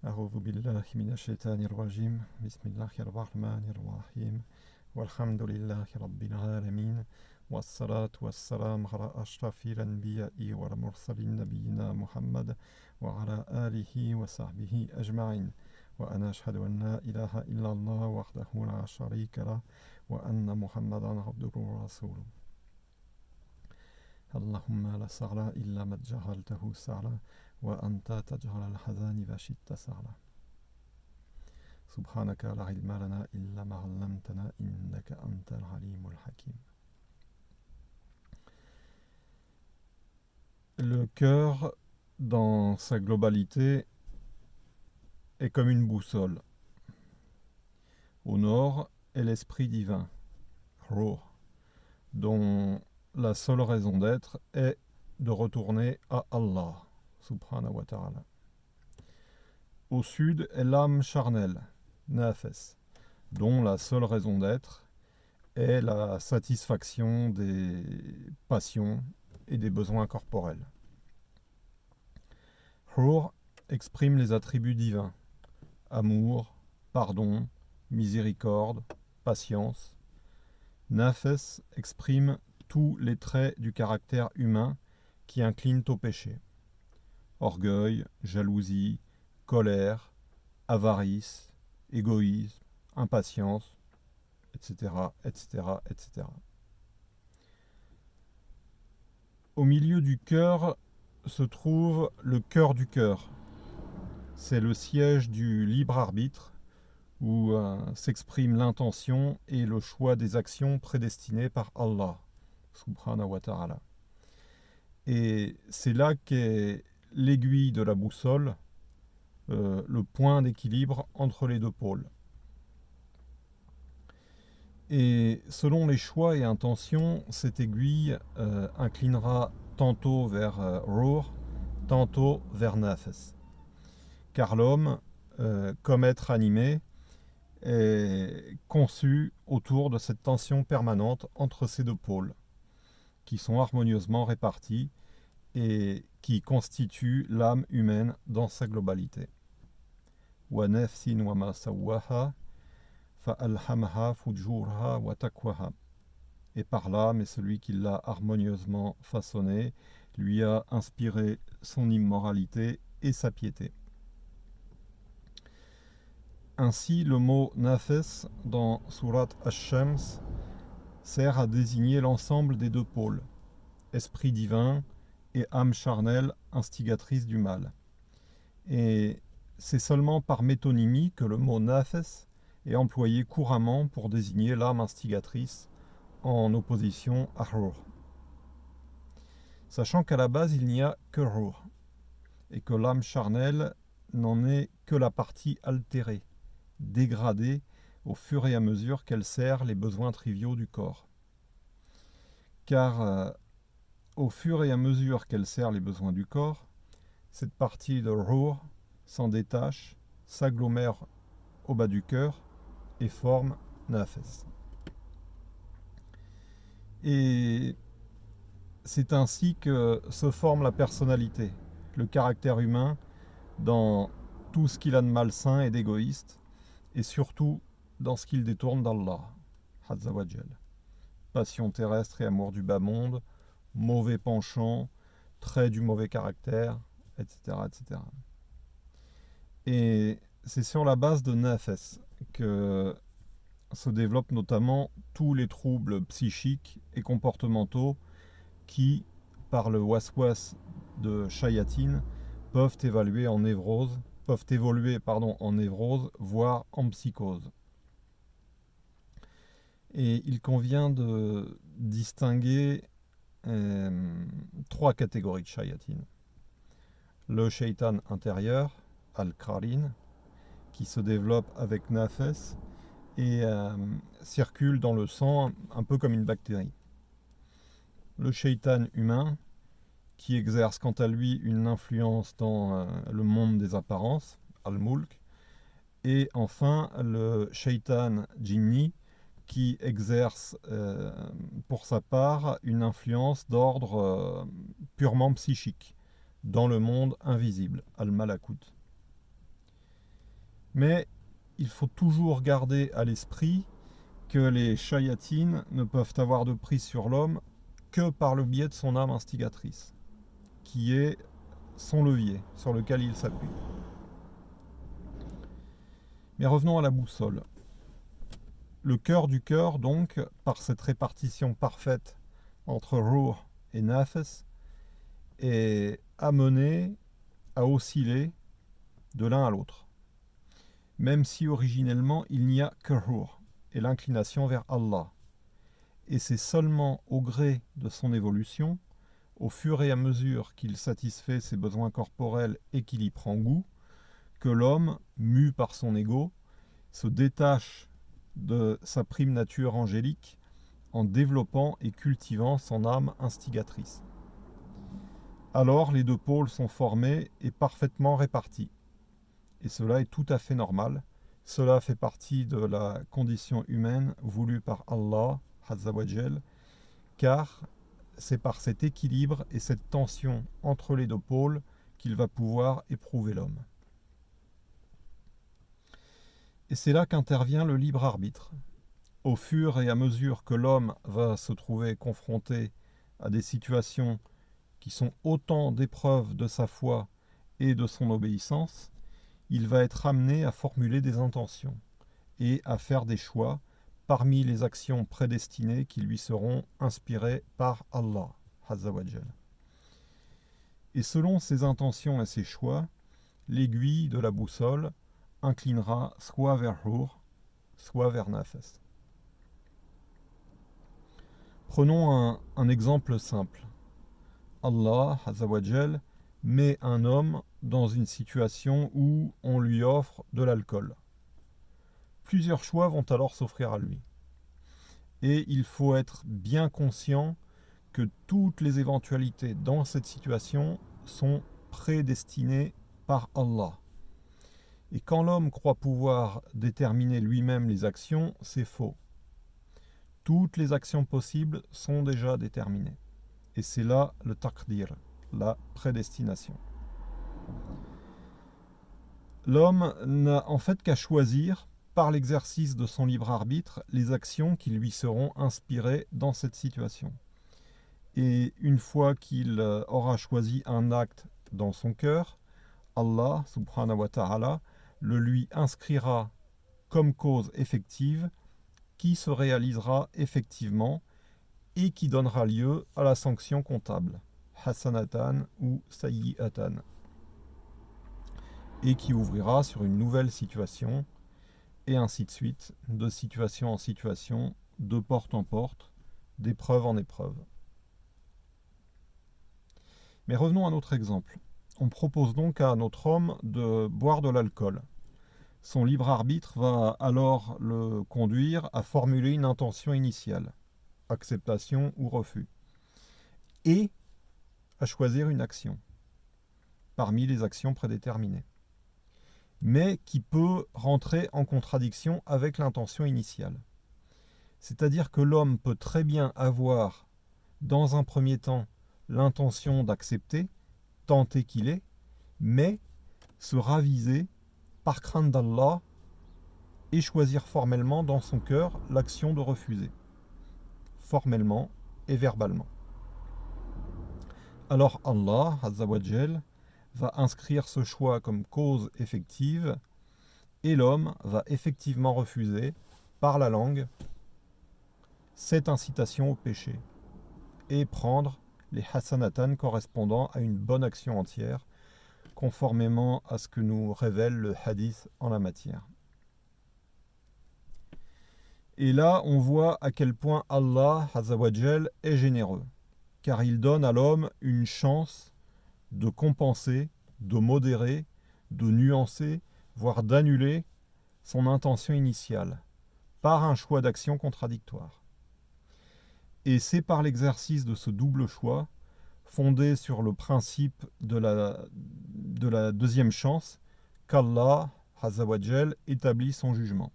أعوذ بالله من الشيطان الرجيم بسم الله الرحمن الرحيم والحمد لله رب العالمين والصلاة والسلام على أشرف الأنبياء والمرسلين نبينا محمد وعلى آله وصحبه أجمعين وأنا أشهد أن لا إله إلا الله وحده لا شريك له وأن محمدا عبده ورسوله اللهم لا سهل إلا ما جعلته سهلا وأنت تجعل الحزن إذا شئت سهلا سبحانك لا علم لنا إلا ما علمتنا إنك أنت العليم الحكيم. Le cœur, dans sa globalité, est comme une boussole. Au nord est l'esprit divin, Ruh, dont la seule raison d'être est de retourner à Allah, subhanahu wa ta'ala. Au sud est l'âme charnelle, Nafs, dont la seule raison d'être est la satisfaction des passions et des besoins corporels. Ruh exprime les attributs divins, amour, pardon, miséricorde, patience. Nafs exprime tous les traits du caractère humain qui inclinent au péché. Orgueil, jalousie, colère, avarice, égoïsme, impatience, etc., etc., etc. Au milieu du cœur se trouve le cœur du cœur. C'est le siège du libre arbitre où s'exprime l'intention et le choix des actions prédestinées par Allah, subhanahu wa ta'ala. Et c'est là qu'est l'aiguille de la boussole, le point d'équilibre entre les deux pôles. Et selon les choix et intentions, cette aiguille inclinera tantôt vers Ruh, tantôt vers Nafs. Car l'homme, comme être animé, est conçu autour de cette tension permanente entre ces deux pôles, qui sont harmonieusement répartis et qui constituent l'âme humaine dans sa globalité. Wa nafsin wa ma sawwaha fa'alhamaha fujuraha wa taqwaha. Et par l'âme, et celui qui l'a harmonieusement façonné, lui a inspiré son immoralité et sa piété. Ainsi, le mot Nafs dans Surat Ash-Shams sert à désigner l'ensemble des deux pôles, esprit divin et âme charnelle instigatrice du mal. Et c'est seulement par métonymie que le mot Nafs est employé couramment pour désigner l'âme instigatrice en opposition à Ruh. Sachant qu'à la base il n'y a que Ruh et que l'âme charnelle n'en est que la partie altérée, dégradée au fur et à mesure qu'elle sert les besoins triviaux du corps. Car au fur et à mesure qu'elle sert les besoins du corps, cette partie de Ruh s'en détache, s'agglomère au bas du cœur et forme Nafs. Et c'est ainsi que se forme la personnalité, le caractère humain dans tout ce qu'il a de malsain et d'égoïste, et surtout dans ce qu'il détourne d'Allah, Azza wa Jal. Passion terrestre et amour du bas monde, mauvais penchant, traits du mauvais caractère, etc., etc. Et c'est sur la base de Nafs que se développent notamment tous les troubles psychiques et comportementaux qui, par le waswas de shayatin, peuvent évoluer en névrose, voire en psychose. Et il convient de distinguer trois catégories de shayatin. Le shaitan intérieur, al-qarin, qui se développe avec Nafs et circule dans le sang un peu comme une bactérie. Le shaitan humain, qui exerce quant à lui une influence dans le monde des apparences, al-mulk, et enfin le shaitan jinni, qui exerce pour sa part une influence d'ordre purement psychique dans le monde invisible, al-malakut. Mais il faut toujours garder à l'esprit que les shayatines ne peuvent avoir de prise sur l'homme que par le biais de son âme instigatrice, qui est son levier sur lequel il s'appuie. Mais revenons à la boussole. Le cœur du cœur, donc, par cette répartition parfaite entre ruh et nafs, est amené à osciller de l'un à l'autre, même si originellement il n'y a que ruh et l'inclination vers Allah. Et c'est seulement au gré de son évolution, au fur et à mesure qu'il satisfait ses besoins corporels et qu'il y prend goût, que l'homme, mu par son ego, se détache de sa prime nature angélique en développant et cultivant son âme instigatrice. Alors les deux pôles sont formés et parfaitement répartis. Et cela est tout à fait normal. Cela fait partie de la condition humaine voulue par Allah, Azza wa Jal, car c'est par cet équilibre et cette tension entre les deux pôles qu'il va pouvoir éprouver l'homme. Et c'est là qu'intervient le libre arbitre. Au fur et à mesure que l'homme va se trouver confronté à des situations qui sont autant d'épreuves de sa foi et de son obéissance, il va être amené à formuler des intentions et à faire des choix parmi les actions prédestinées qui lui seront inspirées par Allah, Azza wa Jal. Et selon ses intentions et ses choix, l'aiguille de la boussole inclinera soit vers Ruh, soit vers Nafs. Prenons un exemple simple. Allah, Azza wa Jal, met un homme dans une situation où on lui offre de l'alcool. Plusieurs choix vont alors s'offrir à lui. Et il faut être bien conscient que toutes les éventualités dans cette situation sont prédestinées par Allah. Et quand l'homme croit pouvoir déterminer lui-même les actions, c'est faux. Toutes les actions possibles sont déjà déterminées. Et c'est là le taqdir, la prédestination. L'homme n'a en fait qu'à choisir, par l'exercice de son libre arbitre, les actions qui lui seront inspirées dans cette situation. Et une fois qu'il aura choisi un acte dans son cœur, Allah subhanahu wa ta'ala le lui inscrira comme cause effective qui se réalisera effectivement et qui donnera lieu à la sanction comptable, hasanatan ou sayyi'atan, et qui ouvrira sur une nouvelle situation, et ainsi de suite, de situation en situation, de porte en porte, d'épreuve en épreuve. Mais revenons à notre exemple. On propose donc à notre homme de boire de l'alcool. Son libre arbitre va alors le conduire à formuler une intention initiale, acceptation ou refus, et à choisir une action parmi les actions prédéterminées, mais qui peut rentrer en contradiction avec l'intention initiale. C'est-à-dire que l'homme peut très bien avoir, dans un premier temps, l'intention d'accepter, tant est qu'il est, mais se raviser par crainte d'Allah et choisir formellement dans son cœur l'action de refuser, formellement et verbalement. Alors Allah, Azza wa Jal, va inscrire ce choix comme cause effective et l'homme va effectivement refuser, par la langue, cette incitation au péché et prendre les hasanatan correspondant à une bonne action entière, conformément à ce que nous révèle le hadith en la matière. Et là, on voit à quel point Allah, Azza wa Jal, est généreux, car il donne à l'homme une chance de compenser, de modérer, de nuancer, voire d'annuler son intention initiale, par un choix d'action contradictoire. Et c'est par l'exercice de ce double choix, fondé sur le principe de la deuxième chance, qu'Allah, Azza wa Jal, établit son jugement.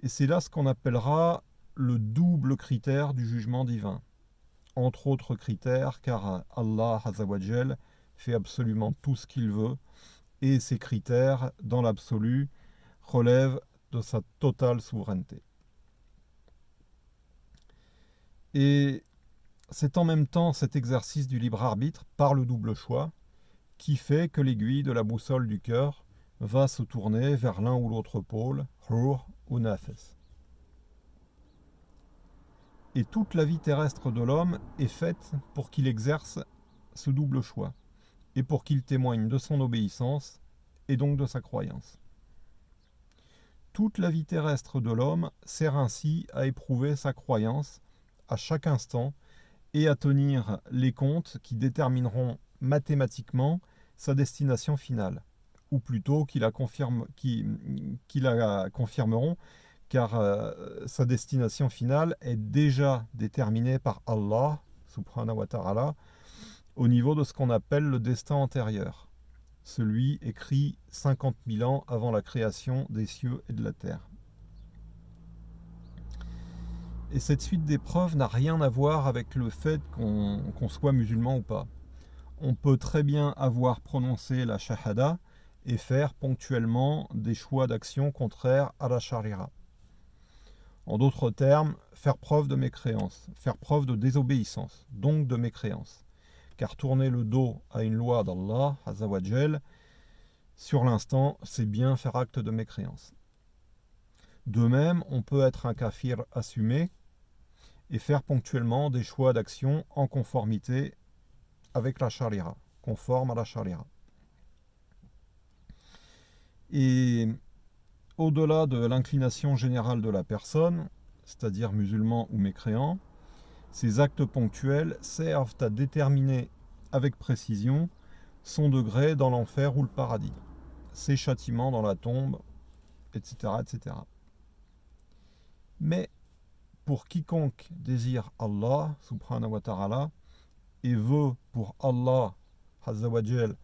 Et c'est là ce qu'on appellera le double critère du jugement divin. Entre autres critères, car Allah Azza wa Jal fait absolument tout ce qu'il veut et ces critères, dans l'absolu, relèvent de sa totale souveraineté. Et c'est en même temps cet exercice du libre arbitre par le double choix qui fait que l'aiguille de la boussole du cœur va se tourner vers l'un ou l'autre pôle, Ruh ou Nafs. Et toute la vie terrestre de l'homme est faite pour qu'il exerce ce double choix et pour qu'il témoigne de son obéissance et donc de sa croyance. Toute la vie terrestre de l'homme sert ainsi à éprouver sa croyance à chaque instant et à tenir les comptes qui détermineront mathématiquement sa destination finale, ou plutôt qui la confirmeront, car sa destination finale est déjà déterminée par Allah, subhanahu wa ta'ala, au niveau de ce qu'on appelle le destin antérieur, celui écrit 50 000 ans avant la création des cieux et de la terre. Et cette suite d'épreuves n'a rien à voir avec le fait qu'on soit musulman ou pas. On peut très bien avoir prononcé la shahada et faire ponctuellement des choix d'action contraires à la sharia. En d'autres termes, faire preuve de mécréance, faire preuve de désobéissance, donc de mécréance. Car tourner le dos à une loi d'Allah, Azzawajal, sur l'instant, c'est bien faire acte de mécréance. De même, on peut être un kafir assumé et faire ponctuellement des choix d'action en conformité avec la sharia, conforme à la sharia. Et au-delà de l'inclination générale de la personne, c'est-à-dire musulman ou mécréant, ces actes ponctuels servent à déterminer avec précision son degré dans l'enfer ou le paradis, ses châtiments dans la tombe, etc., etc. Mais pour quiconque désire Allah, subhanahu wa ta'ala, et veut pour Allah, Azzawajal,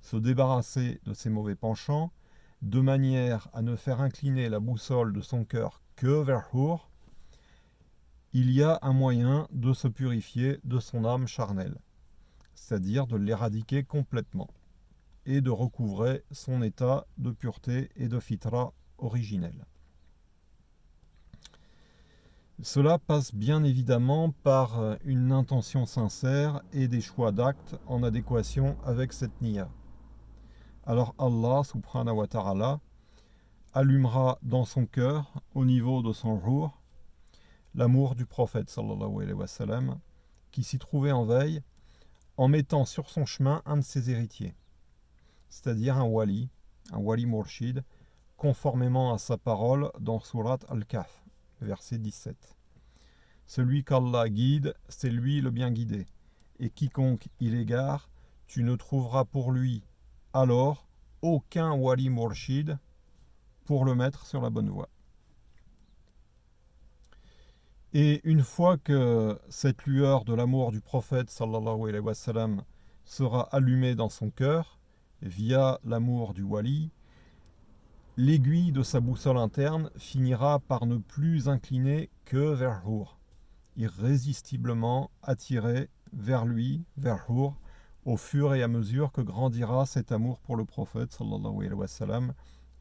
se débarrasser de ses mauvais penchants, de manière à ne faire incliner la boussole de son cœur que vers Hur, il y a un moyen de se purifier de son âme charnelle, c'est-à-dire de l'éradiquer complètement, et de recouvrer son état de pureté et de fitra originel. Cela passe bien évidemment par une intention sincère et des choix d'actes en adéquation avec cette niya. Alors Allah subhanahu wa ta'ala allumera dans son cœur, au niveau de son ruh, l'amour du prophète sallallahu alayhi wa sallam, qui s'y trouvait en veille, en mettant sur son chemin un de ses héritiers, c'est-à-dire un wali murshid, conformément à sa parole dans Surat Al-Kahf, verset 17. Celui qu'Allah guide, c'est lui le bien guidé, et quiconque il égare, tu ne trouveras pour lui alors aucun wali murshid pour le mettre sur la bonne voie. Et une fois que cette lueur de l'amour du prophète sallallahu alayhi wa sallam sera allumée dans son cœur, via l'amour du wali, l'aiguille de sa boussole interne finira par ne plus incliner que vers Hur, irrésistiblement attirée vers lui, vers Hur, au fur et à mesure que grandira cet amour pour le prophète sallallahu alayhi wa sallam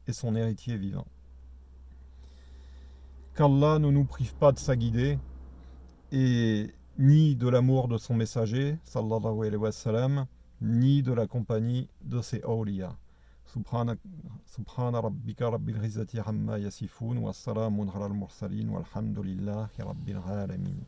et son héritier vivant. Qu'Allah ne nous prive pas de sa guidée et ni de l'amour de son messager sallallahu alayhi wa sallam, ni de la compagnie de ses awliya. Subhana rabbika rabbil izzati amma yasifun wa salamun ala al-mursalin walhamdulillahi rabbil alamin.